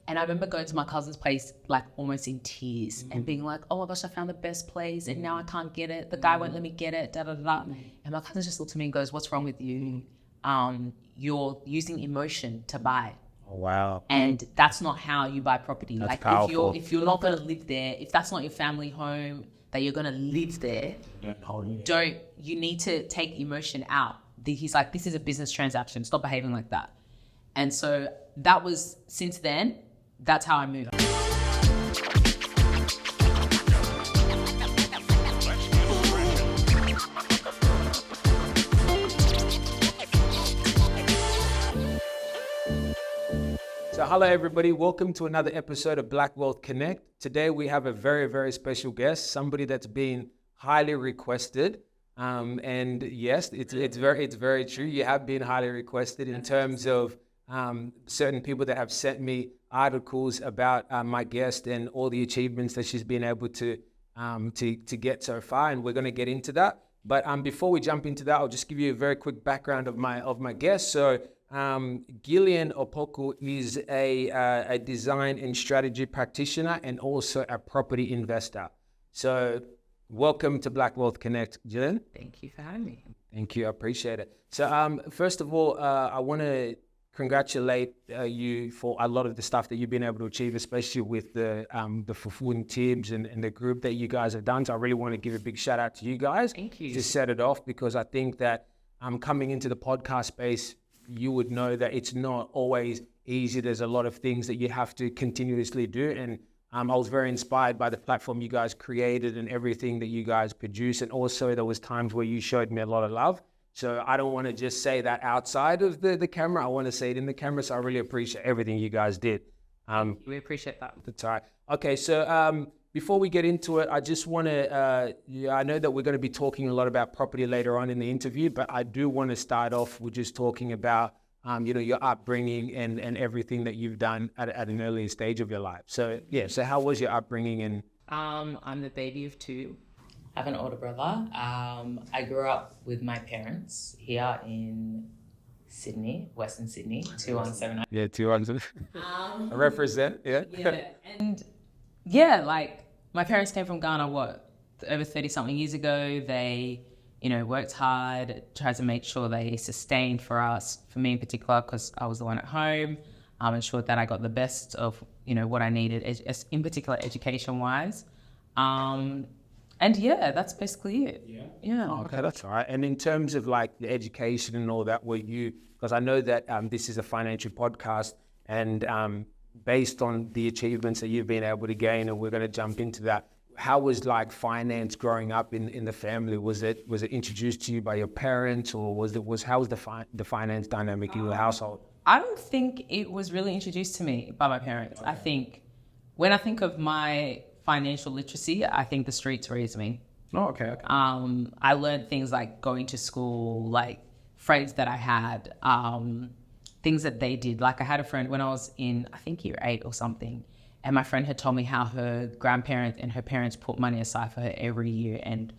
And I remember going to my cousin's place, like almost in tears and being like, oh my gosh, I found the best place and now I can't get it. The guy won't let me get it, da da da. And my cousin just looked at me and goes, what's wrong with you? You're using emotion to buy. Oh, wow. And that's not how you buy property. That's like powerful. if you're not going to live there, if that's not your family home, that you're going to live there, you need to take emotion out. He's like, this is a business transaction. Stop behaving like that. And so that was, since then, that's how I moved. So hello everybody, welcome to another episode of Black Wealth Connect. Today we have a very, very special guest, somebody that's been highly requested. And yes, it's very true. You have been highly requested in terms of certain people that have sent me articles about my guest and all the achievements that she's been able to get so far, and we're going to get into that. But before we jump into that, I'll just give you a very quick background of my guest. So Gillean Opoku is a design and strategy practitioner and also a property investor. So welcome to Black Wealth Connect, Gillean. Thank you for having me. Thank you, I appreciate it. So first of all, I want to congratulate you for a lot of the stuff that you've been able to achieve, especially with the Fulfilling Tibbs and the group that you guys have done. So I really want to give a big shout out to you guys. Thank you. To set it off, because I think that coming into the podcast space, you would know that it's not always easy. There's a lot of things that you have to continuously do. And I was very inspired by the platform you guys created and everything that you guys produce. And also there was times where you showed me a lot of love. So I don't want to just say that outside of the camera. I want to say it in the camera. So I really appreciate everything you guys did. We appreciate that. That's all right. Okay, so before we get into it, I just want to, I know that we're going to be talking a lot about property later on in the interview, but I do want to start off with just talking about, your upbringing and everything that you've done at an early stage of your life. So yeah, so how was your upbringing? And I'm the baby of two. I have an older brother. I grew up with my parents here in Sydney, Western Sydney, 2179. Yeah, 2179. I represent, yeah. Yeah, and yeah, like my parents came from Ghana, over 30 something years ago. They, worked hard, tried to make sure they sustained for us, for me in particular, because I was the one at home, ensured that I got the best of, what I needed, in particular education wise. And yeah, that's basically it. Yeah. Oh, okay, that's all right. And in terms of like the education and all that, because I know that this is a financial podcast, and based on the achievements that you've been able to gain, and we're going to jump into that. How was like finance growing up in the family? Was it introduced to you by your parents, or how was the finance dynamic in your household? I don't think it was really introduced to me by my parents. Okay. I think when I think of my financial literacy, I think the streets raised me. Oh, okay. I learned things like going to school, like friends that I had, things that they did. Like I had a friend when I was in, I think year 8 or something, and my friend had told me how her grandparents and her parents put money aside for her every year, and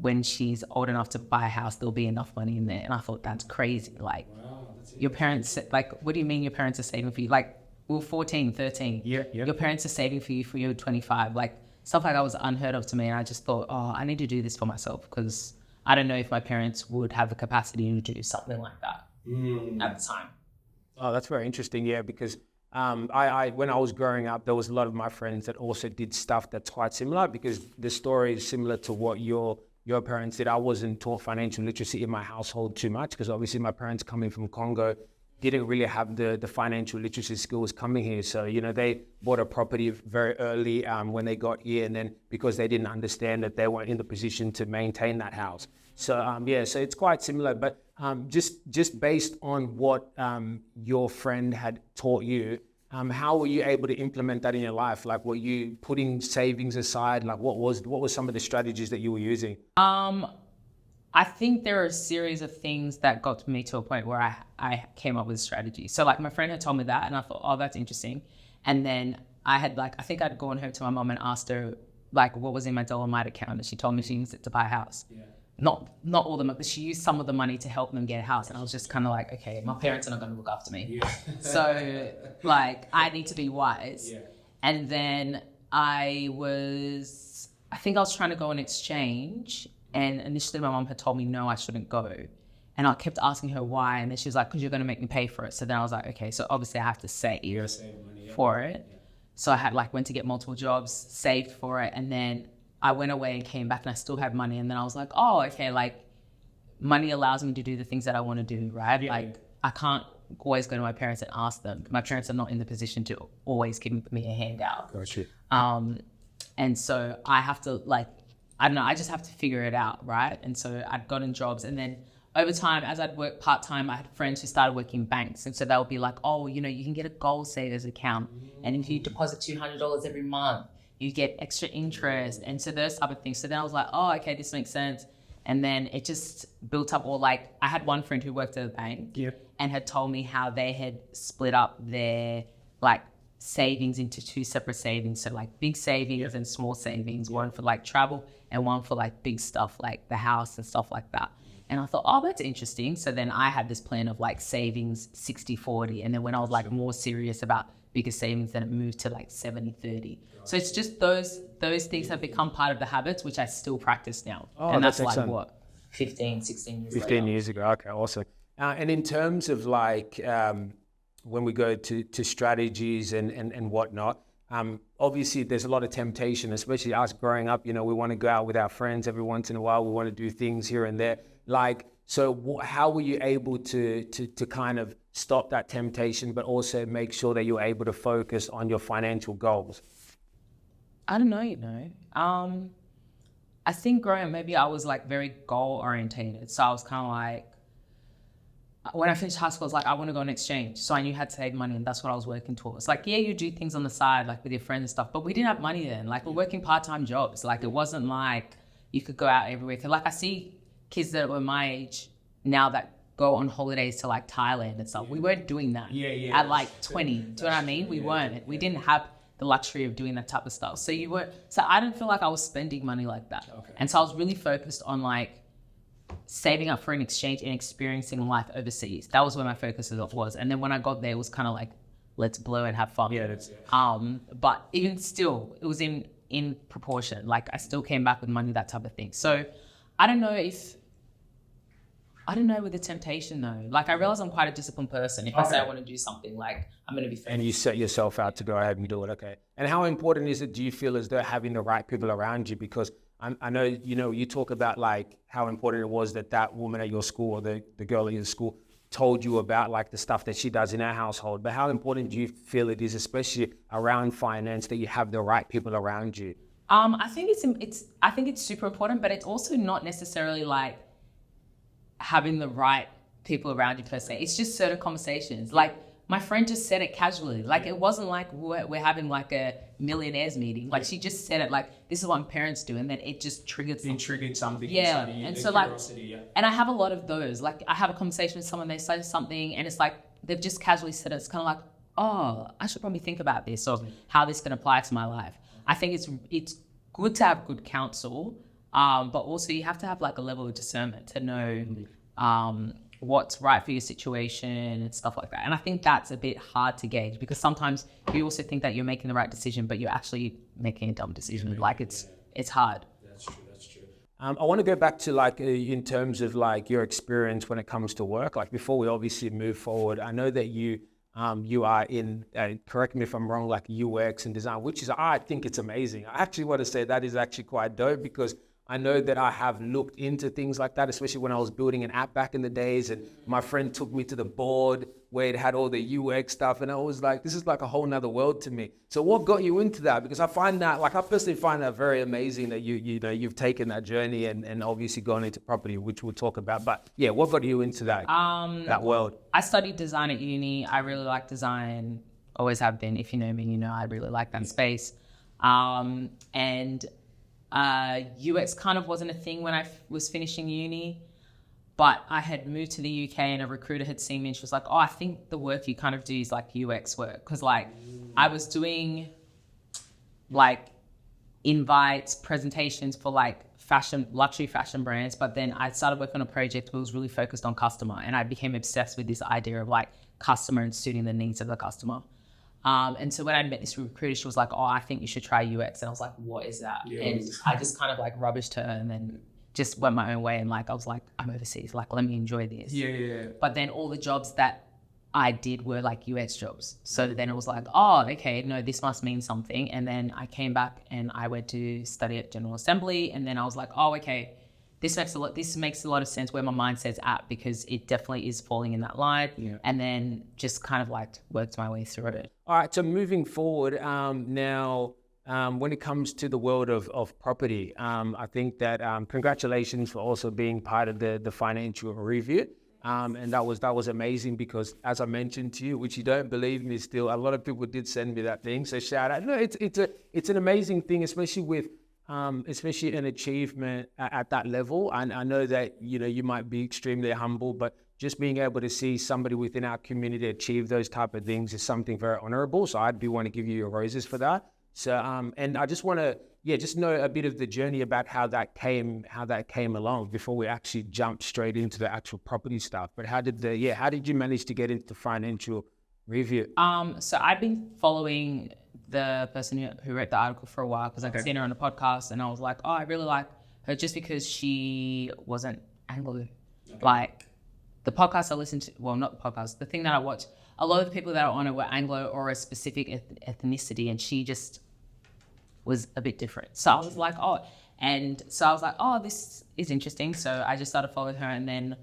when she's old enough to buy a house, there'll be enough money in there. And I thought, that's crazy. Like, wow, your parents, like, what do you mean your parents are saving for you? Like, we were 14, 13. Yeah. Your parents are saving for you for your 25. Like, stuff like that was unheard of to me. And I just thought, I need to do this for myself, because I don't know if my parents would have the capacity to do something like that at the time. Oh, that's very interesting. Yeah, because I when I was growing up, there was a lot of my friends that also did stuff that's quite similar, because the story is similar to what your parents did. I wasn't taught financial literacy in my household too much, because obviously my parents coming from Congo didn't really have the financial literacy skills coming here. So, they bought a property very early when they got here, and then because they didn't understand that, they weren't in the position to maintain that house. So, so it's quite similar. But just based on what your friend had taught you, how were you able to implement that in your life? Like, were you putting savings aside? Like, what was some of the strategies that you were using? I think there are a series of things that got me to a point where I came up with a strategy. So like my friend had told me that, and I thought, oh, that's interesting. And then I think I'd gone home to my mom and asked her like what was in my Dolomite account, and she told me she used it to buy a house. Yeah. not all the money, but she used some of the money to help them get a house. And I was just kind of like, okay, my parents are not going to look after me. Yeah. So like, I need to be wise. Yeah. And then I think I was trying to go on exchange. And initially my mom had told me, no, I shouldn't go. And I kept asking her why. And then she was like, because you're going to make me pay for it. So then I was like, okay, so obviously I have to save money, for it. Yeah. So I had went to get multiple jobs, saved for it. And then I went away and came back and I still had money. And then I was like, oh, okay, money allows me to do the things that I want to do, right? Yeah, I can't always go to my parents and ask them. My parents are not in the position to always give me a handout. Gotcha. And so I have to I don't know, I just have to figure it out, right? And so I'd gotten jobs, and then over time, as I'd work part-time, I had friends who started working in banks. And so they would be like, oh, you can get a gold savers account. And if you deposit $200 every month, you get extra interest. And so those type of things. So then I was like, oh, okay, this makes sense. And then it just built up I had one friend who worked at a bank and had told me how they had split up their savings into two separate savings. So big savings and small savings, one for travel and one for big stuff like the house and stuff like that. And I thought, oh, that's interesting. So then I had this plan of savings 60-40. And then when I was more serious about bigger savings, then it moved to 70-30. So it's just those things have become part of the habits, which I still practice now. Oh, and that's excellent. what, 15, 16 years 15 later. years ago. Okay, awesome. And in terms of when we go to strategies and whatnot, obviously there's a lot of temptation, especially us growing up. We want to go out with our friends every once in a while. We want to do things here and there. So how were you able to kind of stop that temptation, but also make sure that you're able to focus on your financial goals? I don't know, I think growing up, maybe I was very goal orientated. So I was kind of when I finished high school, I was I want to go on exchange. So I knew how to save money, and that's what I was working towards. Yeah, you do things on the side, with your friends and stuff, but we didn't have money then. We're working part-time jobs. It wasn't you could go out every week. I see kids that were my age now that go on holidays to Thailand and stuff. We weren't doing that at 20. Do you know what I mean? We weren't. We didn't have the luxury of doing that type of stuff. So I didn't feel I was spending money like that. Okay. And so I was really focused on saving up for an exchange and experiencing life overseas. That was where my focus was. And then when I got there, it was kind of let's blow and have fun. Yeah, that's it. But even still, it was in proportion. I still came back with money, that type of thing. So I don't know with the temptation though. I realize I'm quite a disciplined person. If I say I want to do something, I'm going to be focused. And you set yourself out to go ahead and do it. Okay. And how important is it, do you feel, as though having the right people around you? Because I know, you talk about how important it was that woman at your school, or the girl at your school, told you about the stuff that she does in her household. But how important do you feel it is, especially around finance, that you have the right people around you? I think it's super important, but it's also not necessarily having the right people around you per se. It's just certain conversations. My friend just said it casually. It wasn't we're having a millionaires meeting. She just said it this is what my parents do, and then it just triggered something. It triggered something. Yeah, and so and I have a lot of those. I have a conversation with someone, they say something, and it's they've just casually said it. It's kind of oh, I should probably think about this, or how this can apply to my life. I think it's good to have good counsel, but also you have to have a level of discernment to know what's right for your situation and stuff like that. And I think that's a bit hard to gauge, because sometimes you also think that you're making the right decision, but you're actually making a dumb decision. It's hard. That's true. I want to go back to in terms of your experience when it comes to work. Before we obviously move forward, I know that you are in, correct me if I'm wrong, UX and design, which I think it's amazing. I actually want to say that is actually quite dope, because I know that I have looked into things like that, especially when I was building an app back in the days, and my friend took me to the board where it had all the UX stuff, and I was this is a whole nother world to me. So what got you into that? Because I find that, I personally find that very amazing that you've taken that journey and obviously gone into property, which we'll talk about. But yeah, what got you into that world? I studied design at uni. I really like design, always have been. If you know me, you know I really like that space. UX kind of wasn't a thing when I was finishing uni, but I had moved to the UK and a recruiter had seen me and she was like, oh, I think the work you kind of do is UX work. Because I was doing invites, presentations for luxury fashion brands, but then I started working on a project that was really focused on customer, and I became obsessed with this idea of like customer and suiting the needs of the customer. And so when I met this recruiter, she was like, oh, I think you should try UX. And I was like, what is that? Yeah. And I just kind of like rubbished her and then just went my own way. And like, I was like, I'm overseas, like, let me enjoy this. Yeah. But then all the jobs that I did were like UX jobs. So then it was like, oh, okay, no, this must mean something. And then I came back and I went to study at General Assembly. And then I was like, oh, okay, this makes a lot of sense where my mindset's at, because it definitely is falling in that line. Yeah. And then just kind of like worked my way through it. All right, so moving forward now, when it comes to the world of property, I think that congratulations for also being part of the financial review. And that was amazing, because as I mentioned to you, which you don't believe me still, a lot of people did send me that thing. So shout out. No, it's an amazing thing, especially with especially an achievement at that level. And I know that, you know, you might be extremely humble, but just being able to see somebody within our community achieve those type of things is something very honorable. So I do want to give you your roses for that. So, and I just want to, just know a bit of the journey about how that came along before we actually jump straight into the actual property stuff. But how did you manage to get into financial review? So I've been following the person who wrote the article for a while, because I've seen her on a podcast, and I was like, oh, I really like her just because she wasn't Anglo. Okay. Like the podcast I listened to, well, not the podcast, the thing that I watched, a lot of the people that are on it were Anglo or a specific ethnicity, and she just was a bit different. So I was like, oh, this is interesting. So I just started following her, and then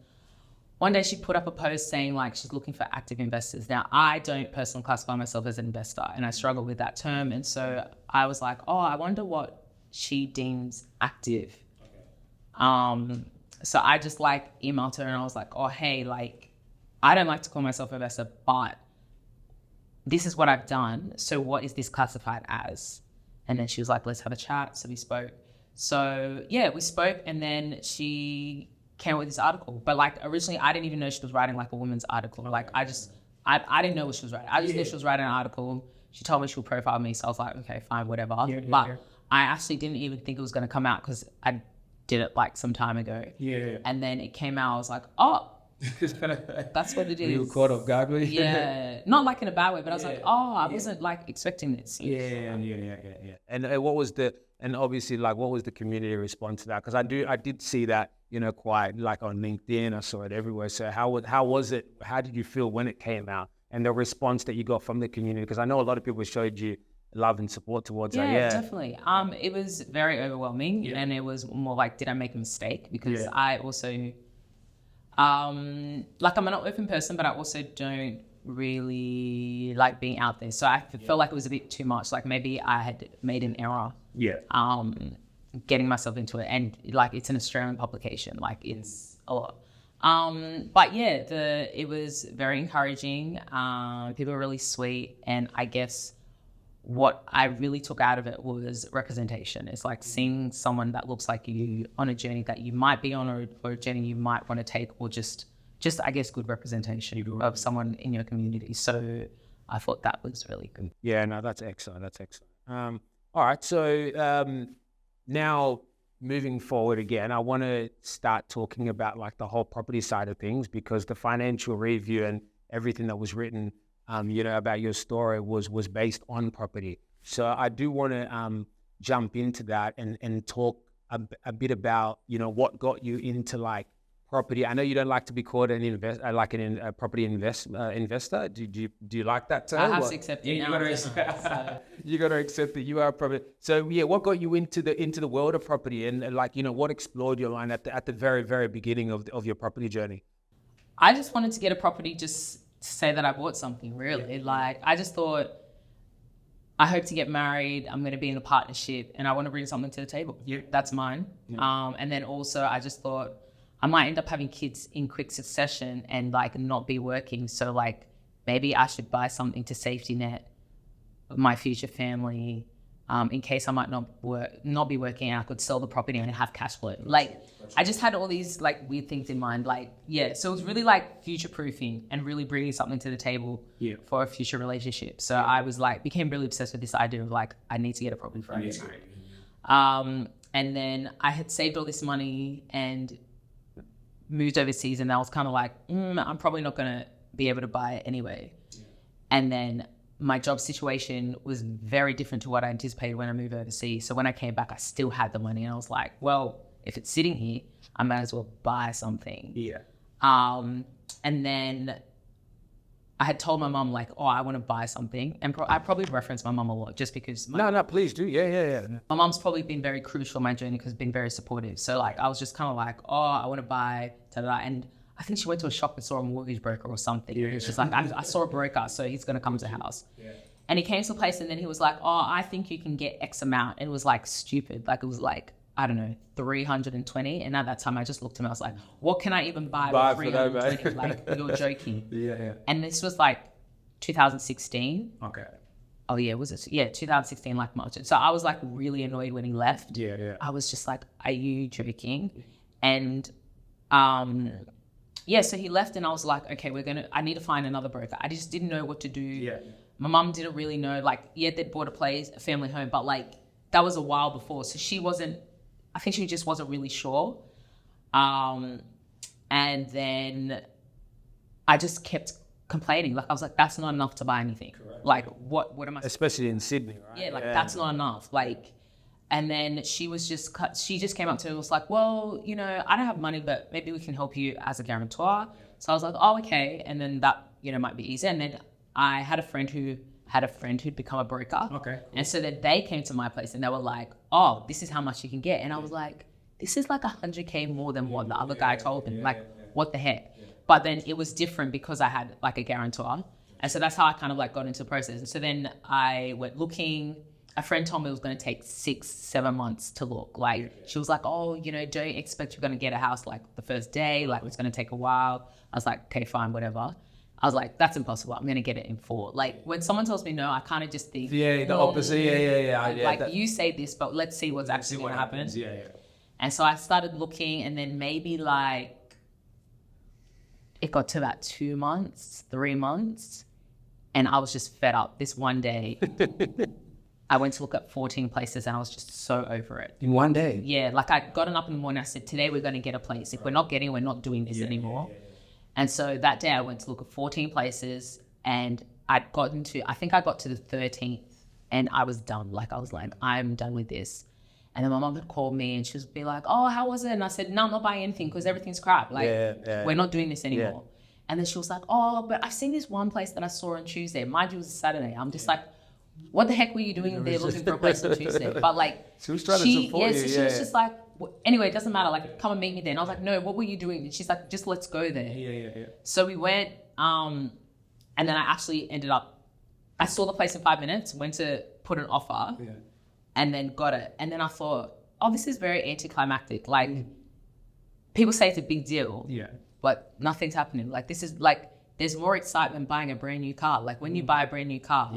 one day she put up a post saying like she's looking for active investors. Now, I don't personally classify myself as an investor, and I struggle with that term. And so I was like, oh, I wonder what she deems active. Okay. So I just like emailed her, and I was like, oh, hey, like, I don't like to call myself an investor, but this is what I've done. So what is this classified as? And then she was like, let's have a chat. So we spoke. So yeah, we spoke, and then she came with this article. But like originally I didn't even know she was writing like a women's article. Like I didn't know what she was writing. I just knew she was writing an article. She told me she would profile me. So I was like, okay, fine, whatever. But I actually didn't even think it was going to come out, because I did it like some time ago. Yeah. And then it came out. I was like, oh, that's what it is. You were caught off guard with it? Yeah. Not like in a bad way, but I was like, oh, I wasn't like expecting this. Yeah. And what was the community response to that? Because I did see that, you know, quite like on LinkedIn. I saw it everywhere. So how was it? How did you feel when it came out, and the response that you got from the community? Because I know a lot of people showed you love and support towards that. Yeah, definitely. It was very overwhelming, and it was more like, did I make a mistake? Because I also, like, I'm an open person, but I also don't really like being out there. So I felt like it was a bit too much. Like maybe I had made an error. Yeah. Getting myself into it, and like it's an Australian publication, like it's a lot. But yeah, it was very encouraging. People were really sweet, and I guess what I really took out of it was representation. It's like seeing someone that looks like you on a journey that you might be on, or a journey you might want to take, or just I guess good representation of someone in your community. So I thought that was really good. Yeah, no, that's excellent. All right, so now moving forward again, I want to start talking about like the whole property side of things, because the financial review and everything that was written, you know, about your story was based on property. So I do want to jump into that and talk a bit about, you know, what got you into like property. I know you don't like to be called a property investor. Do you like that term? I have to accept it. You got to accept that you are a property. So yeah, what got you into the world of property, and like, you know, what explored your mind at the very, very beginning of your property journey? I just wanted to get a property just to say that I bought something, really. Yeah. Like I just thought, I hope to get married. I'm going to be in a partnership, and I want to bring something to the table. Yeah. That's mine. Yeah. And then also I just thought, I might end up having kids in quick succession and like not be working. So like maybe I should buy something to safety net my future family, in case I might not be working, and I could sell the property and have cash flow. Like I just had all these like weird things in mind. Like, yeah, so it was really like future proofing and really bringing something to the table for a future relationship. So I was like, became really obsessed with this idea of like, I need to get a property for my married. And then I had saved all this money and moved overseas, and I was kind of like, I'm probably not going to be able to buy it anyway. Yeah. And then my job situation was very different to what I anticipated when I moved overseas. So when I came back, I still had the money, and I was like, well, if it's sitting here, I might as well buy something. Yeah. And then I had told my mom, like, oh, I want to buy something. And I probably reference my mom a lot just because... No, please do. Yeah. My mom's probably been very crucial in my journey because been very supportive. So, like, I was just kind of like, oh, I want to buy... da-da-da. And I think she went to a shop and saw a mortgage broker or something. Yeah. It was just like, I saw a broker, so he's going to come to the house. Yeah. And he came to the place, and then he was like, oh, I think you can get X amount. And it was, like, stupid. Like, it was, like, I don't know, 320. And at that time, I just looked at him. I was like, what can I even buy with 320? Like, you're joking. Yeah. And this was like 2016. Okay. Oh, yeah, was it? Yeah, 2016, like March. So I was like really annoyed when he left. Yeah. I was just like, are you joking? And so he left, and I was like, okay, I need to find another broker. I just didn't know what to do. Yeah. My mom didn't really know, like, yeah, they'd bought a family home, but like that was a while before. So I think she just wasn't really sure. And then I just kept complaining. Like, I was like, that's not enough to buy anything. Correct. Like, what am I... Especially in Sydney, right? Yeah, that's not enough. Like, and then she just came up to me and was like, well, you know, I don't have money, but maybe we can help you as a guarantor. Yeah. So I was like, oh, okay. And then that, you know, might be easy. And then I had a friend who'd become a broker. Okay. Cool. And so then they came to my place and they were like, oh, this is how much you can get. And I was like, this is like 100K more than what the other guy told me. What the heck? Yeah. But then it was different because I had like a guarantor. And so that's how I kind of like got into the process. And so then I went looking. A friend told me it was going to take 6-7 months to look. She was like, oh, you know, don't expect you're going to get a house like the first day. Like, it's going to take a while. I was like, okay, fine, whatever. I was like, that's impossible. I'm going to get it in 4. Like, when someone tells me no, I kind of just think... Yeah, the opposite. Yeah. Like, you say this, but let's see what's actually going to happen. Yeah. And so I started looking, and then maybe like... It got to about 2 months, 3 months, and I was just fed up. This one day, I went to look at 14 places, and I was just so over it. In one day? Yeah, like I got up in the morning, I said, today we're going to get a place. If we're not getting it, we're not doing this anymore. Yeah. And so that day I went to look at 14 places, and I think I got to the 13th, and I was done. Like, I was like, I'm done with this. And then my mom had called me, and she would be like, oh, how was it? And I said, no, I'm not buying anything because everything's crap. Like, we're not doing this anymore. Yeah. And then she was like, oh, but I've seen this one place that I saw on Tuesday. Mind you, it was a Saturday. I'm just like, what the heck were you doing there looking for a place on Tuesday? But like, she was trying to support you. So she was just like, anyway, it doesn't matter. Like, come and meet me there. And I was like, no, what were you doing? And she's like, just let's go there. Yeah. So we went, and then I actually I saw the place in 5 minutes, went to put an offer, and then got it. And then I thought, oh, this is very anticlimactic. Like, people say it's a big deal. Yeah. But nothing's happening. Like, this is like, there's more excitement buying a brand new car. Like, when you buy a brand new car,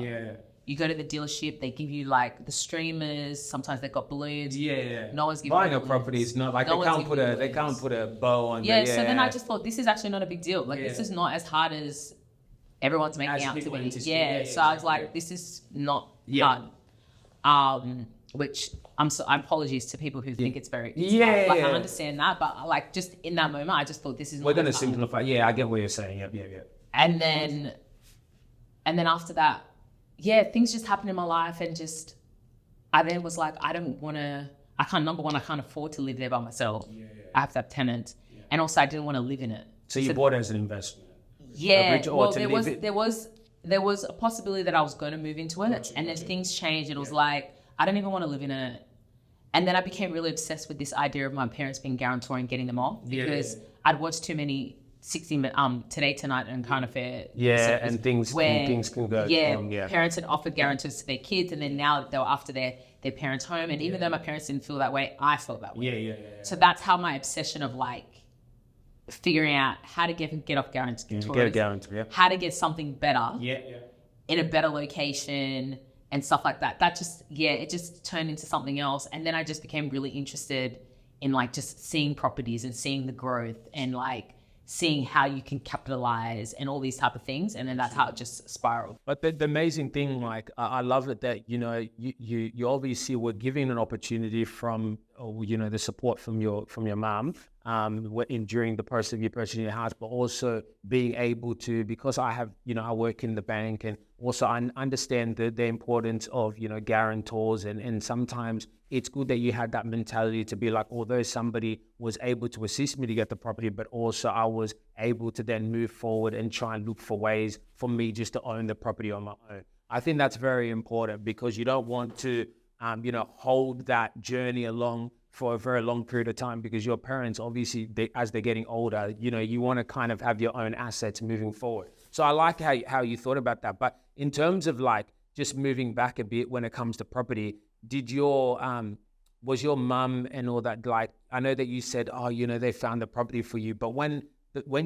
you go to the dealership, they give you like the streamers. Sometimes they've got balloons. Yeah. No one's giving buying a property is not like, they can't put a bow on. Yeah. So then I just thought, this is actually not a big deal. Like, this is not as hard as everyone's making out to be. So I was like, this is not hard. Which I'm apologies to people who think it's very hard. Like, I understand that, but like, just in that moment, I just thought, this is not. We're going to simplify. Yeah, I get what you're saying. Yeah. And then after that, things just happened in my life, and just I then was like, I can't afford to live there by myself. I have to have tenants, and also I didn't want to live in it. So you bought it as an investment. Well, there was a possibility that I was going to move into it, and then things changed. It was like, I don't even want to live in it. And then I became really obsessed with this idea of my parents being guarantor and getting them off, because I'd watched too many 60 Today, Tonight, and Current Affair. Yeah, and things can go. Parents had offered guarantors to their kids, and then now they were after their parents' home. And even though my parents didn't feel that way, I felt that way. Yeah. So that's how my obsession of like figuring out how to get off guarantors, get a guarantor, how to get something better, in a better location, and stuff like that. That just, it just turned into something else. And then I just became really interested in like just seeing properties and seeing the growth and like seeing how you can capitalize and all these type of things. And then that's how it just spiraled. But the amazing thing, like, I love it that, you obviously were given an opportunity from, the support from your mom, during the process of you purchasing your house, but also being able to, because I have, I work in the bank, and also I understand the importance of, guarantors, and sometimes it's good that you had that mentality to be like, although somebody was able to assist me to get the property, but also I was able to then move forward and try and look for ways for me just to own the property on my own. I think that's very important, because you don't want to, hold that journey along for a very long period of time, because your parents, obviously, as they're getting older, you want to kind of have your own assets moving forward. So I like how you thought about that. But in terms of like just moving back a bit when it comes to property, was your mum and all that, like, I know that you said, they found the property for you, but when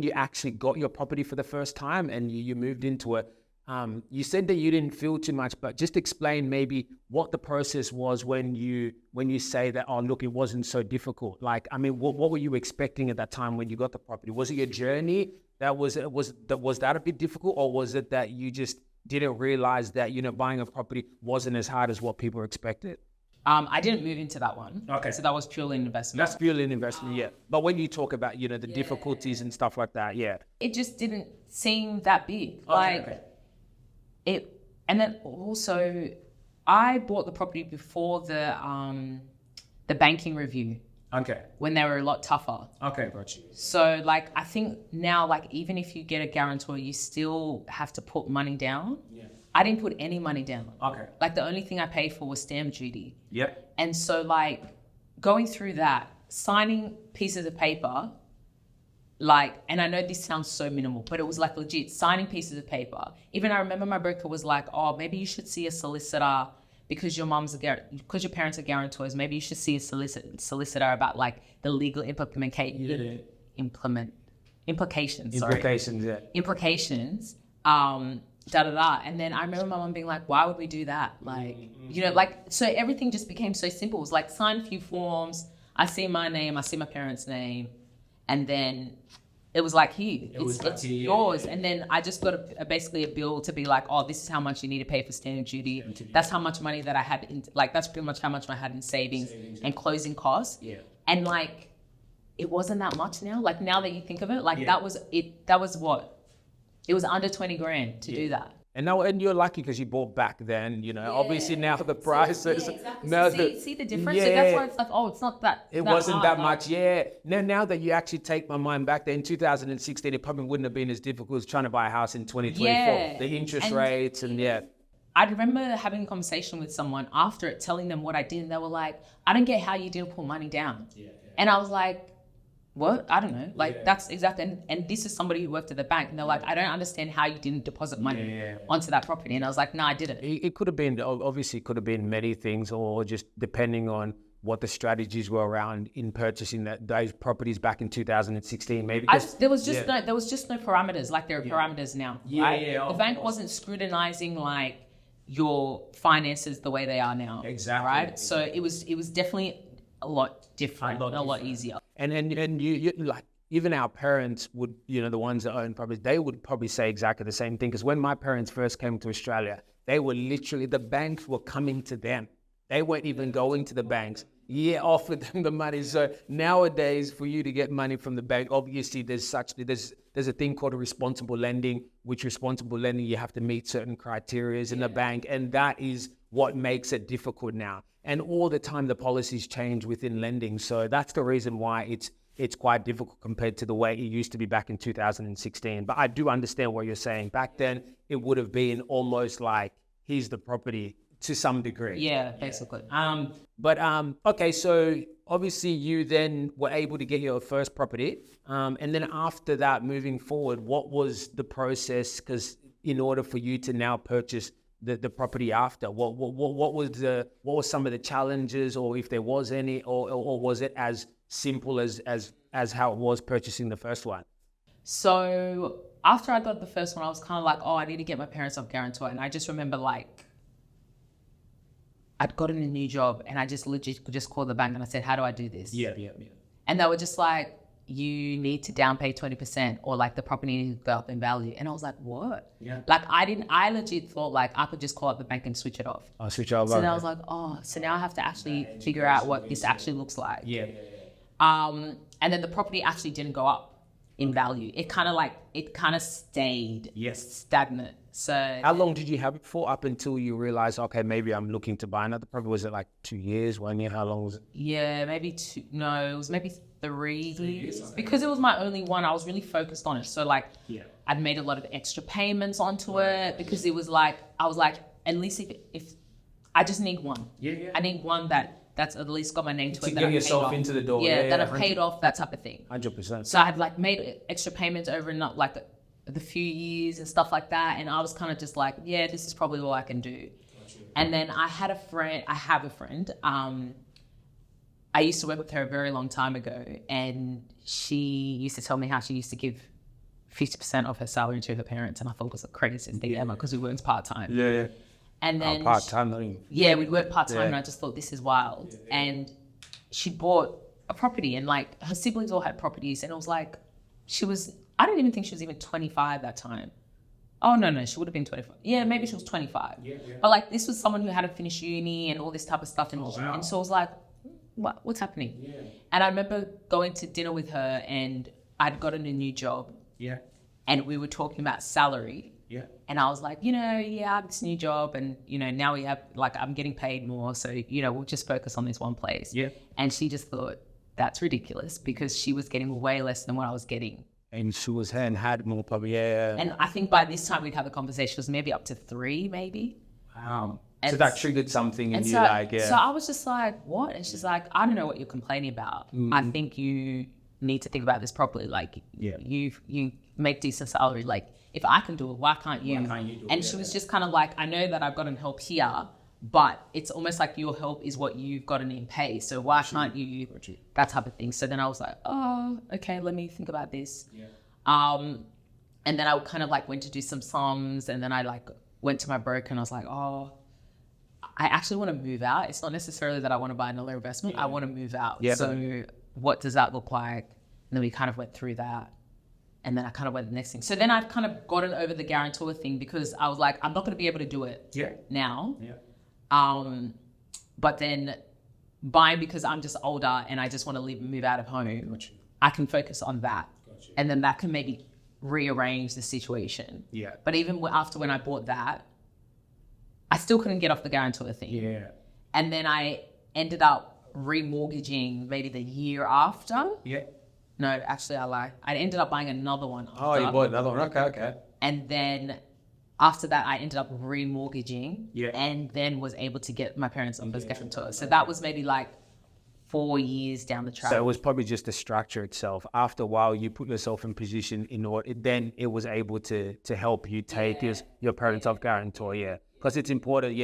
you actually got your property for the first time and you moved into it, you said that you didn't feel too much, but just explain maybe what the process was when you say that, oh, look, it wasn't so difficult. Like, I mean, what were you expecting at that time when you got the property? Was it your journey that was that a bit difficult, or was it that you just didn't realize that, buying a property wasn't as hard as what people expected? I didn't move into that one. Okay. So that was purely an investment. That's purely an investment, yeah. But when you talk about, the difficulties and stuff like that, yeah. It just didn't seem that big. And then also, I bought the property before the banking review. Okay. When they were a lot tougher. Okay, got you. So like, I think now, like, even if you get a guarantor, you still have to put money down. Yeah. I didn't put any money down. Okay. Like, the only thing I paid for was stamp duty. Yep. And so like, going through that, signing pieces of paper, like, and I know this sounds so minimal, but it was like legit signing pieces of paper. Even I remember my broker was like, oh, maybe you should see a solicitor because your parents are guarantors. Maybe you should see a solicitor about like the legal implications. Implications, yeah. Implications. And then I remember my mom being like, why would we do that? Like, so everything just became so simple. It was like, sign a few forms. I see my name, I see my parents' name. And then it was like, it's yours. Yeah. And then I just got basically a bill to be like, oh, this is how much you need to pay for stamp duty. That's how much money that I had that's pretty much how much I had in savings and closing costs. Yeah. And like, it wasn't that much now. Like, now that you think of it, like that was what? It was under 20 grand to do that. And you're lucky because you bought back then, obviously now the price is... Exactly. Now see the difference? Yeah. So that's why it's like, oh, it's not that... It wasn't that much, yeah. Now that you actually take my mind back there, in 2016, it probably wouldn't have been as difficult as trying to buy a house in 2024. Yeah. The interest rates and I remember having a conversation with someone after it, telling them what I did, and they were like, I don't get how you didn't put money down. Yeah. And I was like, what? I don't know. Like, that's exactly, and this is somebody who worked at the bank, and they're like, I don't understand how you didn't deposit money onto that property. And I was like, no, I didn't. It could have been, obviously it could have been many things, or just depending on what the strategies were around in purchasing those properties back in 2016, maybe. There was just no parameters like there are parameters now. Right? The bank wasn't scrutinizing like your finances the way they are now. Exactly. Right. So it was definitely a lot different, a lot easier. And you like, even our parents would, the ones that own properties, they would probably say exactly the same thing. Because when my parents first came to Australia, they were literally, the banks were coming to them. They weren't even going to the banks. Offered them the money. So nowadays, for you to get money from the bank, obviously there's a thing called a responsible lending, which responsible lending, you have to meet certain criteria in the bank. And that is what makes it difficult now. And all the time the policies change within lending. So that's the reason why it's quite difficult compared to the way it used to be back in 2016. But I do understand what you're saying. Back then, it would have been almost like, here's the property to some degree. Yeah, basically. Okay, so obviously you then were able to get your first property. And then after that, moving forward, what was the process? Because in order for you to now purchase the property after, what was some of the challenges, or if there was any, or was it as simple as how it was purchasing the first one? So after I got the first one, I was kind of like, oh, I need to get my parents off guarantor. And I just remember like, I'd gotten a new job and I just legit just called the bank and I said, how do I do this? Yeah. And they were just like, you need to down pay 20% or like the property needs to go up in value. And I was like, what? Yeah. Like I legit thought like I could just call up the bank and switch it off. I'll switch over. So then I was like, oh, so now I have to actually figure out what this actually looks like. Yeah. And then the property actually didn't go up in value. It kind of stayed stagnant. So how long did you have it for up until you realized, okay, maybe I'm looking to buy another property? Was it like 2 years, 1 year? How long was it? Yeah, maybe two. No, it was maybe 3 years. Because it was my only one, I was really focused on it. So like, I'd made a lot of extra payments onto it because it was like, I was like, at least if I just need one. I need one that's at least got my name to it. To get yourself into the door. That I've paid off, that type of thing. 100%. So I had like made extra payments over not like the few years and stuff like that. And I was kind of just like, yeah, this is probably all I can do. And then I have a friend. I used to work with her a very long time ago, and she used to tell me how she used to give 50% of her salary to her parents, and I thought it was the craziest thing ever because we worked part-time. Yeah. And then part-time, not even. Yeah, we'd work part-time, and I just thought this is wild. And she bought a property, and like her siblings all had properties, and it was like I don't even think she was even 25 that time. Oh, no, she would have been 25. Yeah, maybe she was 25. But like this was someone who hadn't finished uni and all this type of stuff. And so I was like, what's happening? And I remember going to dinner with her, and I'd gotten a new job. And we were talking about salary. And I was like, I have this new job, and, now we have, like, I'm getting paid more. So, we'll just focus on this one place. And she just thought, that's ridiculous, because she was getting way less than what I was getting. And she was her and had more probably, And I think by this time we'd have a conversation. It was maybe up to 3, maybe. Wow. And so that triggered something in you, So I was just like, what? And she's like, I don't know what you're complaining about. I think you need to think about this properly. Like, you make decent salary. Like, if I can do it, why can't you? And she was just kind of like, I know that I've gotten help here, but it's almost like your help is what you've gotten in pay. So why can't you? That type of thing. So then I was like, oh, okay, let me think about this. And then I kind of like went to do some sums, and then I like went to my broker, and I was like, oh, I actually want to move out. It's not necessarily that I want to buy another investment. I want to move out. So what does that look like? And then we kind of went through that. And then I kind of went to the next thing. So then I've kind of gotten over the guarantor thing, because I was like, I'm not going to be able to do it now. But then buying, because I'm just older and I just want to leave and move out of home, I can focus on that. And then that can maybe rearrange the situation. But even after when I bought that, I still couldn't get off the guarantor thing. And then I ended up remortgaging maybe the year after. No, actually I lie. I ended up buying another one. Oh, you bought another one. Okay. And then after that, I ended up remortgaging. And then was able to get my parents on as guarantor. So that was maybe like 4 years down the track. So it was probably just the structure itself. After a while, you put yourself in position in order. Then it was able to help you take your parents off guarantor. Because it's important.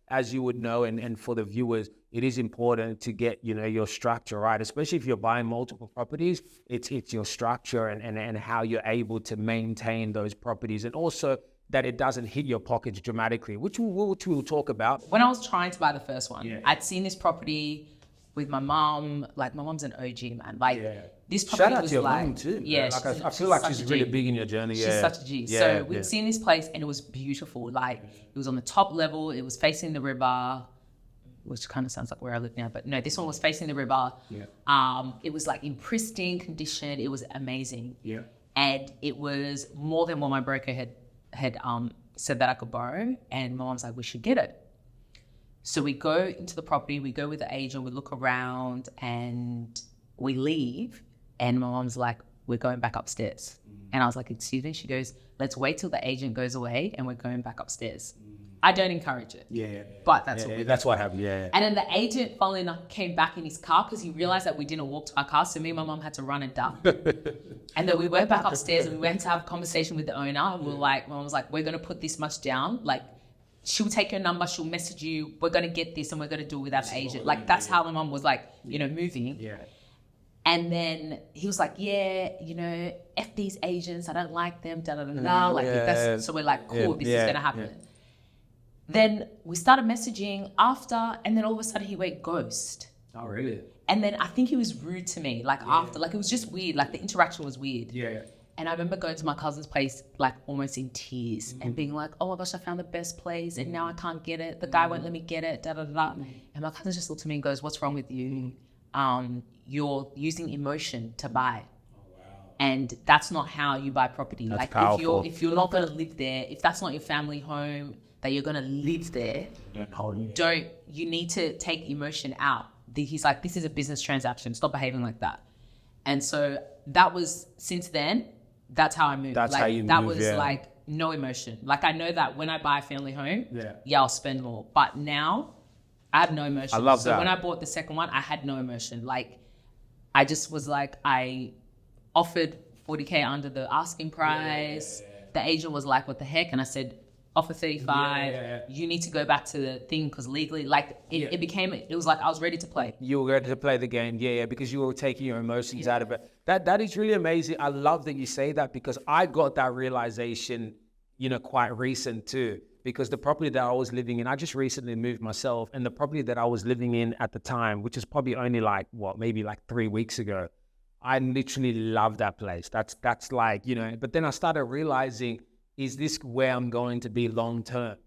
As you would know, and for the viewers, it is important to get, your structure right, especially if you're buying multiple properties. It's your structure and how you're able to maintain those properties, and also that it doesn't hit your pockets dramatically, which we'll talk about. When I was trying to buy the first one, I'd seen this property with my mom. Like, my mom's an OG, man. Like, this property shout out was to your like, mom too. Yeah, I feel like she's really big in your journey. She's such a G. So we'd seen this place, and it was beautiful. Like, it was on the top level. It was facing the river, which kind of sounds like where I live now, but no, this one was facing the river. It was like in pristine condition. It was amazing. And it was more than what my broker had said that I could borrow. And my mom's like, we should get it. So we go into the property, we go with the agent, we look around, and we leave. And my mom's like, we're going back upstairs. And I was like, excuse me? She goes, let's wait till the agent goes away and we're going back upstairs. I don't encourage it. But that's what we did. That's what happened. And then the agent, funnily enough, came back in his car because he realized that we didn't walk to our car. So me and my mom had to run and duck. And then we went back upstairs and we went to have a conversation with the owner. And we were like, my mom was like, we're going to put this much down. Like, she'll take your number, she'll message you, we're going to get this and we're going to do it without the agent. Like, that's how my mom was like, moving. And then he was like, F these agents, I don't like them, Like, so we're like, cool, this is going to happen. Then we started messaging after, and then all of a sudden he went ghost. Oh, really? And then I think he was rude to me, like after, like it was just weird. Like the interaction was weird. Yeah. And I remember going to my cousin's place, like almost in tears and being like, oh my gosh, I found the best place and now I can't get it. The guy won't let me get it, da da da. And my cousin just looked at me and goes, what's wrong with you? You're using emotion to buy. And that's not how you buy property. That's like powerful. if you're not going to live there, if that's not your family home, that you're going to live there, you need to take emotion out. He's like, this is a business transaction. Stop behaving like that. And so that was, since then, that's how I moved. That's like, how you that move, was like no emotion. Like I know that when I buy a family home, I'll spend more. But now I have no emotion. I love that. So when I bought the second one, I had no emotion. Like I just was like, I offered 40K under the asking price. The agent was like, what the heck? And I said, offer 35. You need to go back to the thing because legally, like it was like I was ready to play. You were ready to play the game, because you were taking your emotions out of it. That is really amazing. I love that you say that because I got that realization, quite recent too. Because the property that I was living in, I just recently moved myself, and the property that I was living in at the time, which is probably only maybe 3 weeks ago, I literally love that place. That's like, but then I started realizing, is this where I'm going to be long term?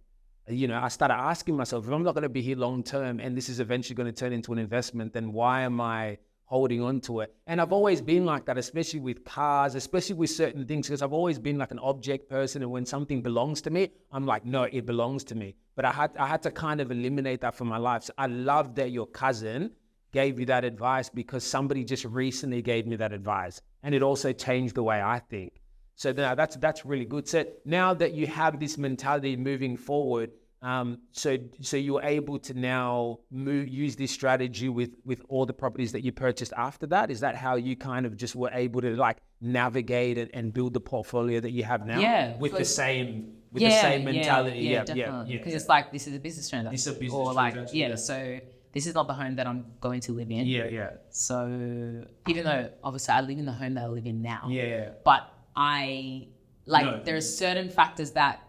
I started asking myself, if I'm not going to be here long term and this is eventually going to turn into an investment, then why am I holding on to it? And I've always been like that, especially with cars, especially with certain things, because I've always been like an object person. And when something belongs to me, I'm like, no, it belongs to me. But I had to kind of eliminate that from my life. So I love that your cousin gave you that advice because somebody just recently gave me that advice. And it also changed the way I think. So now that's really good. So now that you have this mentality moving forward, so you're able to now use this strategy with all the properties that you purchased after that. Is that how you kind of just were able to like navigate and build the portfolio that you have now? Yeah, with the same mentality. Yeah, definitely. Because it's like this is a business transaction. This is a business transaction. So this is not the home that I'm going to live in. Yeah. So even though obviously I live in the home that I live in now. Yeah. But there are certain factors that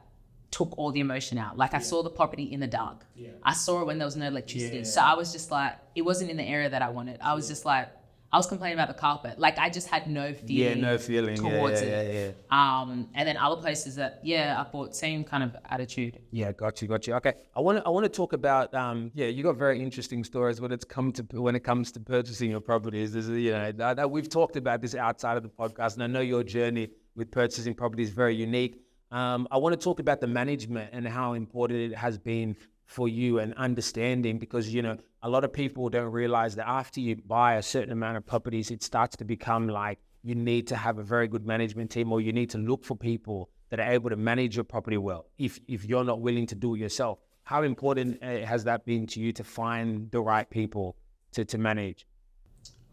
took all the emotion out. Like I saw the property in the dark. Yeah. I saw it when there was no electricity. Yeah. So I was just like, it wasn't in the area that I wanted. I was just like, I was complaining about the carpet. Like I just had no feeling. No feeling towards it. And then other places that, I bought same kind of attitude. Yeah, got you. Okay, I want to talk about you got very interesting stories when it comes to purchasing your properties. There's that we've talked about this outside of the podcast, and I know your journey with purchasing properties is very unique. I want to talk about the management and how important it has been for you and understanding, because a lot of people don't realize that after you buy a certain amount of properties, it starts to become like you need to have a very good management team, or you need to look for people that are able to manage your property well if you're not willing to do it yourself. How important has that been to you to find the right people to manage?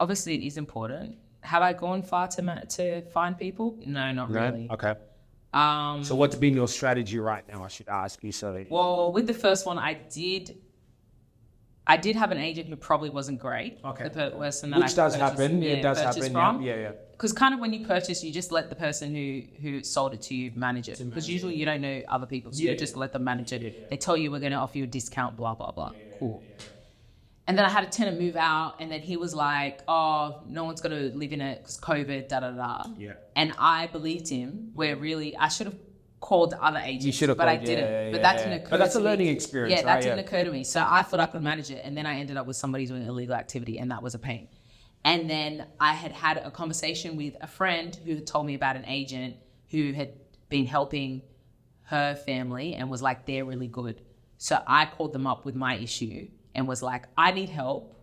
Obviously it is important. Have I gone far to find people? No, not really. Okay. So what's been your strategy right now, I should ask you? Well, with the first one, I did have an agent who probably wasn't great. Okay. The person that Which does happen. Yeah, it does happen. From. Yeah. Because kind of when you purchase, you just let the person who sold it to you manage it. Because usually you don't know other people, so you just let them manage it. Yeah. They tell you we're going to offer you a discount, blah, blah, blah. Cool. Yeah. And then I had a tenant move out, and then he was like, oh, no one's going to live in it because COVID, da-da-da. Yeah. And I believed him, where really I should have called other agents. You should have but called, I didn't. Yeah, but that didn't occur to me. But that's a learning experience, that didn't occur to me. So I thought I could manage it, and then I ended up with somebody doing illegal activity, and that was a pain. And then I had a conversation with a friend who had told me about an agent who had been helping her family and was like, they're really good. So I called them up with my issue and was like, I need help.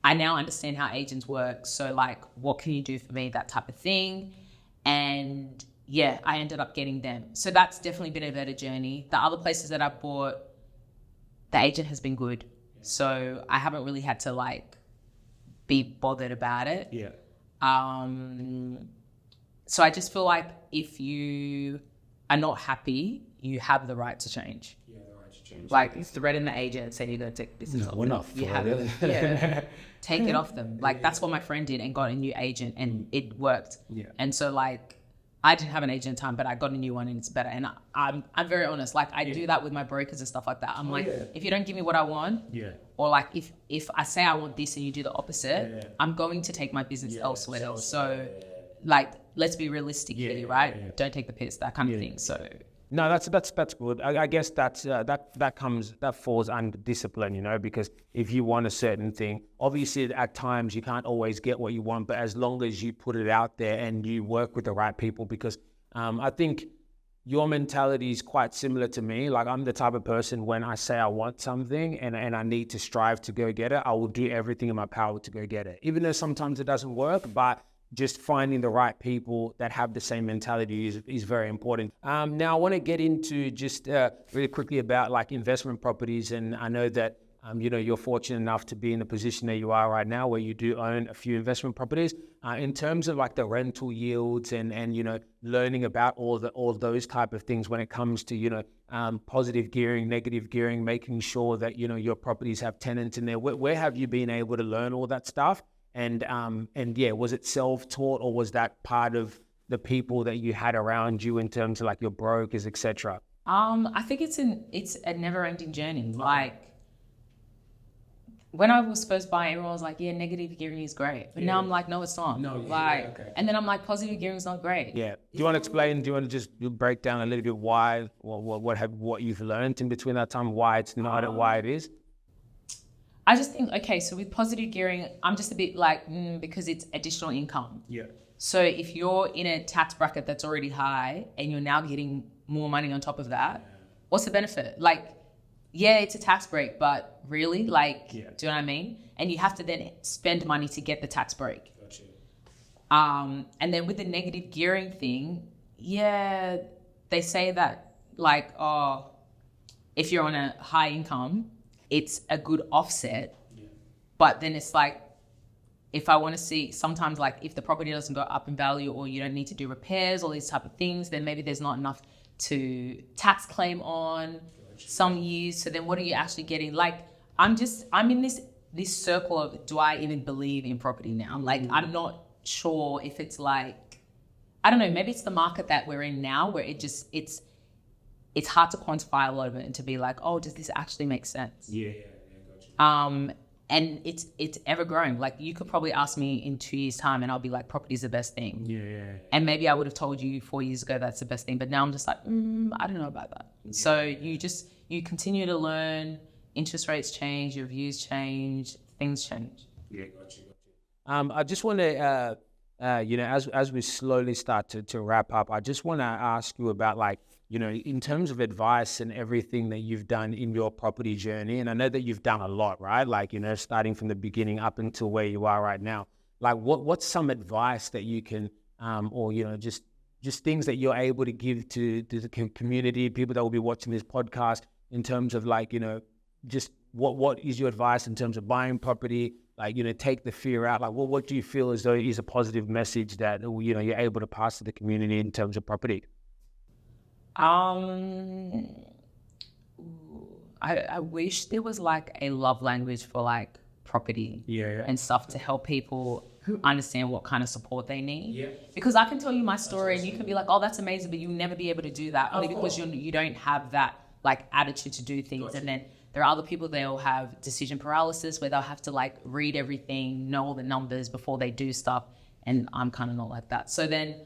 I now understand how agents work. So like, what can you do for me? That type of thing. And I ended up getting them. So that's definitely been a better journey. The other places that I bought, the agent has been good. So I haven't really had to like be bothered about it. Yeah. So I just feel like if you are not happy, you have the right to change. Yeah, the right to change. Like threaten the agent and say you're going to take business off. We're not you have it. Take it off them. Like that's what my friend did and got a new agent, and it worked. Yeah. And so like I didn't have an agent at the time, but I got a new one and it's better. And I'm very honest. Like I do that with my brokers and stuff like that. I'm if you don't give me what I want, or like if I say I want this and you do the opposite, I'm going to take my business elsewhere. So like, let's be realistic here, right? Don't take the piss, that kind of thing. So. No, that's good. I guess that falls under discipline, you know, because if you want a certain thing, obviously at times you can't always get what you want, but as long as you put it out there and you work with the right people, because I think your mentality is quite similar to me. Like I'm the type of person, when I say I want something and I need to strive to go get it, I will do everything in my power to go get it, even though sometimes it doesn't work, but just finding the right people that have the same mentality is very important. Now I want to get into just really quickly about like investment properties. And I know that, you know, you're fortunate enough to be in the position that you are right now, where you do own a few investment properties. In terms of like the rental yields and you know, learning about all those type of things when it comes to, you know, positive gearing, negative gearing, making sure that, you know, your properties have tenants in there. Where have you been able to learn all that stuff? And yeah, was it self-taught, or was that part of the people that you had around you in terms of like your brokers, etc.? I think it's a never-ending journey. Like when I was first buying, everyone was like, "Yeah, negative gearing is great," but now I'm like, "No, it's not." And then I'm like, "Positive gearing is not great." Yeah. Do you want to explain? Do you want to just break down a little bit why, what you've learned in between that time, why it's not, why it is? I just think, okay, so with positive gearing, I'm just a bit like, because it's additional income. Yeah. So if you're in a tax bracket that's already high and you're now getting more money on top of that, what's the benefit? Like, yeah, it's a tax break, but really, like, do you know what I mean? And you have to then spend money to get the tax break. Gotcha. And then with the negative gearing thing, they say that like, if you're on a high income, it's a good offset, but then it's like, if I want to see, sometimes like if the property doesn't go up in value, or you don't need to do repairs, all these type of things, then maybe there's not enough to tax claim on some years. So then what are you actually getting? Like, I'm in this circle of, do I even believe in property now? Like, I'm not sure if it's like, I don't know, maybe it's the market that we're in now, where it's hard to quantify a lot of it and to be like, oh, does this actually make sense? Yeah, gotcha. And it's ever growing. Like, you could probably ask me in 2 years' time and I'll be like, property's the best thing. Yeah. And maybe I would have told you 4 years ago that's the best thing, but now I'm just like, I don't know about that. Yeah. So you continue to learn, interest rates change, your views change, things change. Yeah, gotcha. I just want to, you know, as we slowly start to wrap up, I just want to ask you about, like, you know, in terms of advice and everything that you've done in your property journey, and I know that you've done a lot, right? Like, you know, starting from the beginning up until where you are right now. Like, what's some advice that you can, or, you know, just things that you're able to give to the community, people that will be watching this podcast, in terms of, like, you know, just what is your advice in terms of buying property? Like, you know, take the fear out. Like, what do you feel as though is a positive message that, you know, you're able to pass to the community in terms of property? I wish there was like a love language for like property and stuff to help people understand what kind of support they need. Yeah. Because I can tell you my story and you can be like, oh, that's amazing, but you'll never be able to do that only because you don't have that like attitude to do things. Gotcha. And then there are other people, they'll have decision paralysis where they'll have to like read everything, know all the numbers before they do stuff. And I'm kind of not like that. So then,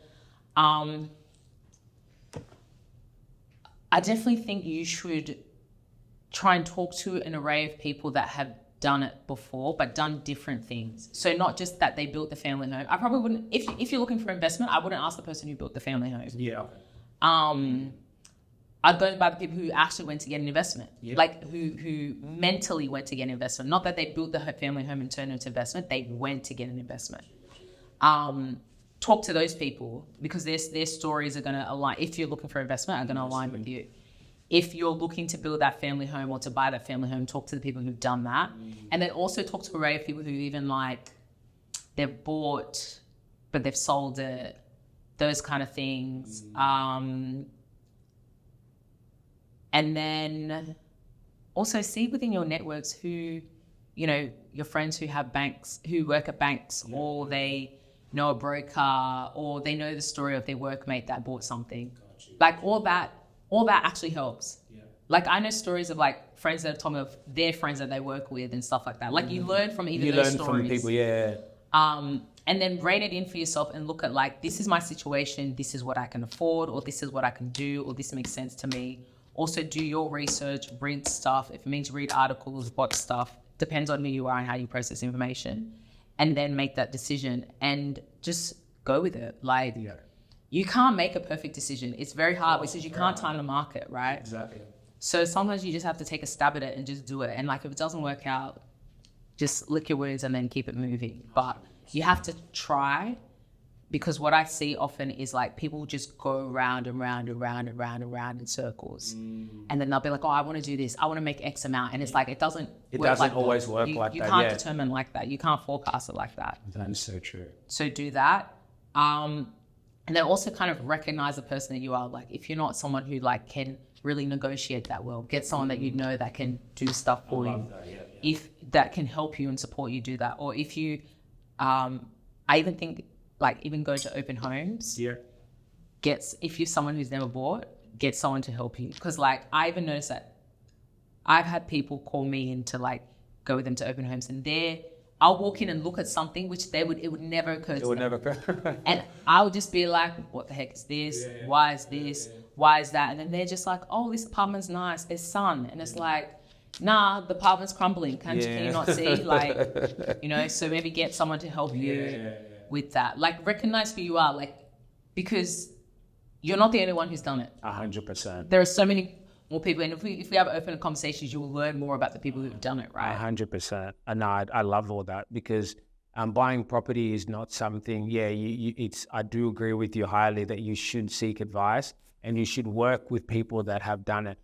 I definitely think you should try and talk to an array of people that have done it before, but done different things. So not just that they built the family home. I probably wouldn't, if you're looking for investment, I wouldn't ask the person who built the family home. Yeah. I'd go by the people who actually went to get an investment, like who mentally went to get an investment. Not that they built the family home and turned it into investment, they went to get an investment. Talk to those people because their stories are going to align. If you're looking for investment, are going to align with you. If you're looking to build that family home or to buy that family home, talk to the people who've done that. And then also talk to an array of people who even like, they've bought, but they've sold it, those kind of things. And then also see within your networks who, you know, your friends who have banks, who work at banks, or they know a broker, or they know the story of their workmate that bought something. Like all that actually helps. Yeah. Like I know stories of like friends that have told me of their friends that they work with and stuff like that. Like you learn from even those stories. You learn from people, yeah. And then rein it in for yourself and look at like, this is my situation, this is what I can afford, or this is what I can do, or this makes sense to me. Also do your research, read stuff. If it means read articles, watch stuff, depends on who you are and how you process information. And then make that decision and just go with it. Like, you can't make a perfect decision. It's very hard because you can't time the market, right? Exactly. So sometimes you just have to take a stab at it and just do it. And like, if it doesn't work out, just lick your wounds and then keep it moving. But you have to try, because what I see often is like people just go round and round and round and round and round in circles. And then they'll be like, oh, I want to do this. I want to make X amount. And it's like, it doesn't always work like that. You can't determine like that. You can't forecast it like that. That is so true. So do that. And then also kind of recognize the person that you are. Like if you're not someone who like can really negotiate that well, get someone that you know that can do stuff for you. If that can help you and support you, do that. Or if you, I even think like even go to open homes. Yeah. If you're someone who's never bought, get someone to help you. Because like I even noticed that I've had people call me in to like go with them to open homes, and I'll walk in and look at something which it would never occur to them. It would never occur. And I'll just be like, what the heck is this? Yeah. Why is this? Yeah. Why is that? And then they're just like, oh, this apartment's nice. There's sun. And it's like, nah, the apartment's crumbling. Can you not see? Like, so maybe get someone to help you with that. Like recognize who you are, like, because you're not the only one who's done it. 100%. There are so many more people, and if we have open conversations, you will learn more about the people who've done it, right? 100%. And I love all that, because buying property is not something. I do agree with you highly that you should seek advice and you should work with people that have done it,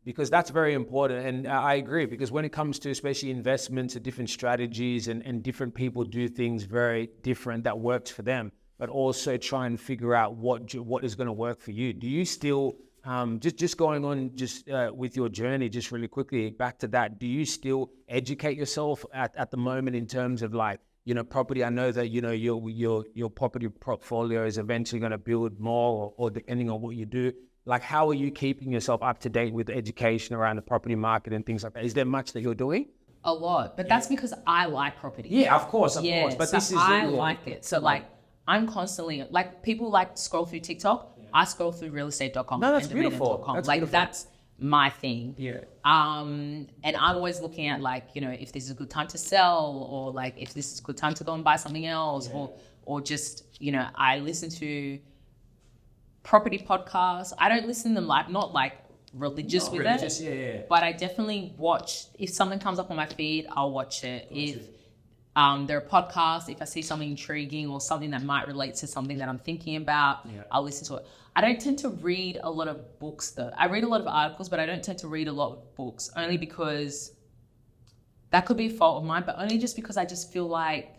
because that's very important. And I agree, because when it comes to especially investments and different strategies, and different people do things very different that works for them, but also try and figure out what is going to work for you. Do you still just going on with your journey, just really quickly back to that, do you still educate yourself at the moment in terms of like, property? I know that, your property portfolio is eventually going to build more, or depending on what you do, like how are you keeping yourself up to date with education around the property market and things like that? Is there much that you're doing? A lot, but that's because I like property. Yeah, of course. But so I like it. So like, I'm constantly, like people like scroll through TikTok. I scroll through realestate.com. No, that's beautiful. That's my thing. Yeah. And I'm always looking at like, if this is a good time to sell, or like if this is a good time to go and buy something else, or just, I listen to property podcasts. I don't listen to them like, not like religious with it. But I definitely watch, if something comes up on my feed, I'll watch it. If there are podcasts, if I see something intriguing or something that might relate to something that I'm thinking about, I'll listen to it. I don't tend to read a lot of books though. I read a lot of articles, but I don't tend to read a lot of books, only because that could be a fault of mine, but only just because I just feel like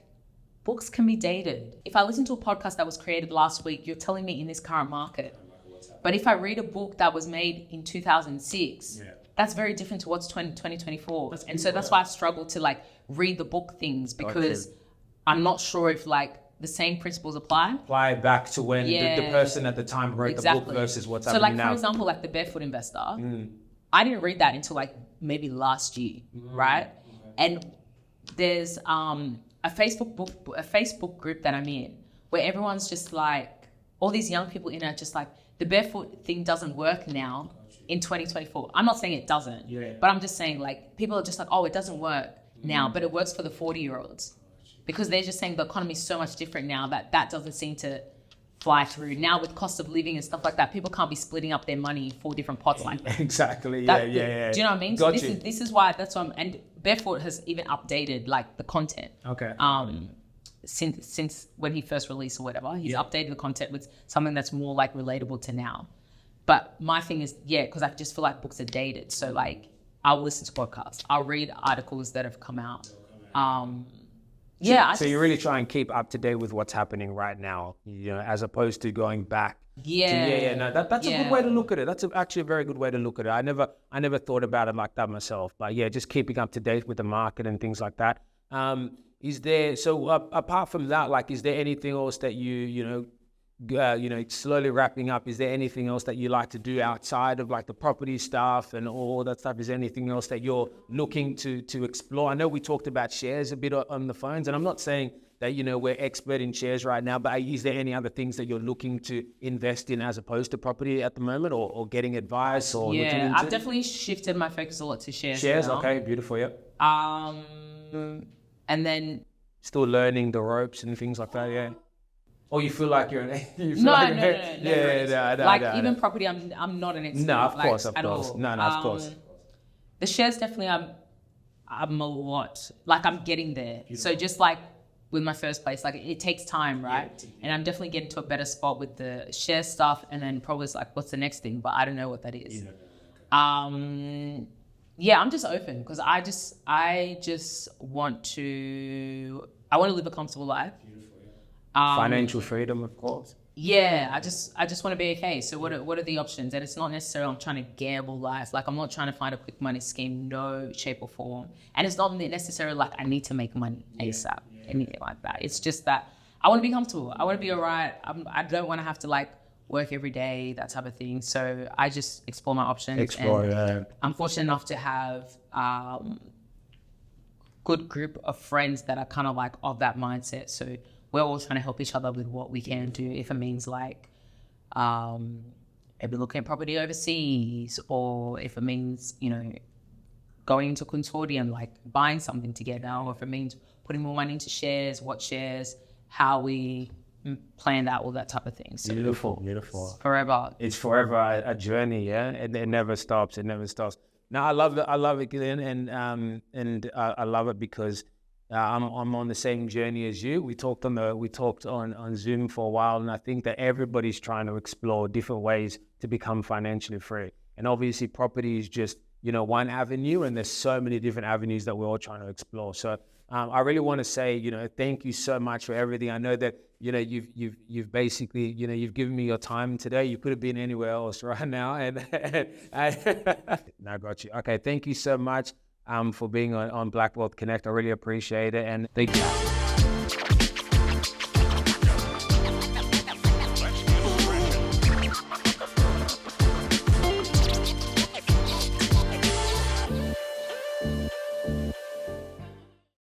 books can be dated. If I listen to a podcast that was created last week, you're telling me in this current market. But if I read a book that was made in 2006, that's very different to what's 2024. And so that's why I struggle to like read the book things, because I'm not sure if like the same principles apply back to when the person at the time wrote the book versus what's happening now. So like, for example, like The Barefoot Investor, I didn't read that until like maybe last year, right? And there's a Facebook group that I'm in, where everyone's just like, all these young people in it are just like, the barefoot thing doesn't work now in 2024. I'm not saying it doesn't, but I'm just saying like, people are just like, oh, it doesn't work now, but it works for the 40-year-olds. Because they're just saying the economy is so much different now that doesn't seem to fly through. Now with cost of living and stuff like that, people can't be splitting up their money in 4 different pots like that. Exactly, Do you know what I mean? So this is why, that's why and Barefoot has even updated like the content. Okay. Since when he first released or whatever, he's updated the content with something that's more like relatable to now. But my thing is, because I just feel like books are dated. So like, I'll listen to podcasts. I'll read articles that have come out. So you really try and keep up to date with what's happening right now, as opposed to going back. No, that's a good way to look at it. That's actually a very good way to look at it. I never thought about it like that myself. But just keeping up to date with the market and things like that. Is there, so apart from that, like, is there anything else that slowly wrapping up, is there anything else that you like to do outside of like the property stuff and all that stuff? Is there anything else that you're looking to explore? I know we talked about shares a bit on the phones, and I'm not saying that, we're expert in shares right now, but is there any other things that you're looking to invest in as opposed to property at the moment, or getting advice or looking into? I've definitely shifted my focus a lot to shares. Shares, now. okay, beautiful, yep. And then still learning the ropes and things like that, yeah. Or you feel like you're an No. Even property, I'm not an expert. No, of course. All. No, of course. The shares definitely, I'm a lot. Like, I'm getting there. Beautiful. So just like with my first place, like it takes time, right? Yeah, and I'm definitely getting to a better spot with the share stuff, and then probably it's like, what's the next thing? But I don't know what that is. I'm just open because I just want to live a comfortable life. Financial freedom, of course. Yeah, I just want to be okay. So what are the options? And it's not necessarily I'm trying to gamble life. Like, I'm not trying to find a quick money scheme, no shape or form. And it's not necessarily like I need to make money ASAP, anything like that. It's just that I want to be comfortable. I want to be all right. I don't want to have to like work every day, that type of thing. So I just explore my options. I'm fortunate enough to have good group of friends that are kind of like of that mindset. So we're all trying to help each other with what we can do. If it means like maybe looking at property overseas, or if it means, going into a consortium, like buying something together, or if it means putting more money into shares, what shares, how we plan that, all that type of thing. So beautiful. It's forever a journey, yeah? It never stops. No, I love it, Gillean, and I love it because I'm on the same journey as you. We talked on Zoom for a while, and I think that everybody's trying to explore different ways to become financially free. And obviously, property is just one avenue, and there's so many different avenues that we're all trying to explore. So I really want to say, thank you so much for everything. I know that you've basically you've given me your time today. You could have been anywhere else right now, and I got you. Okay, thank you so much. For being on Black Wealth Connect. I really appreciate it, and thank you.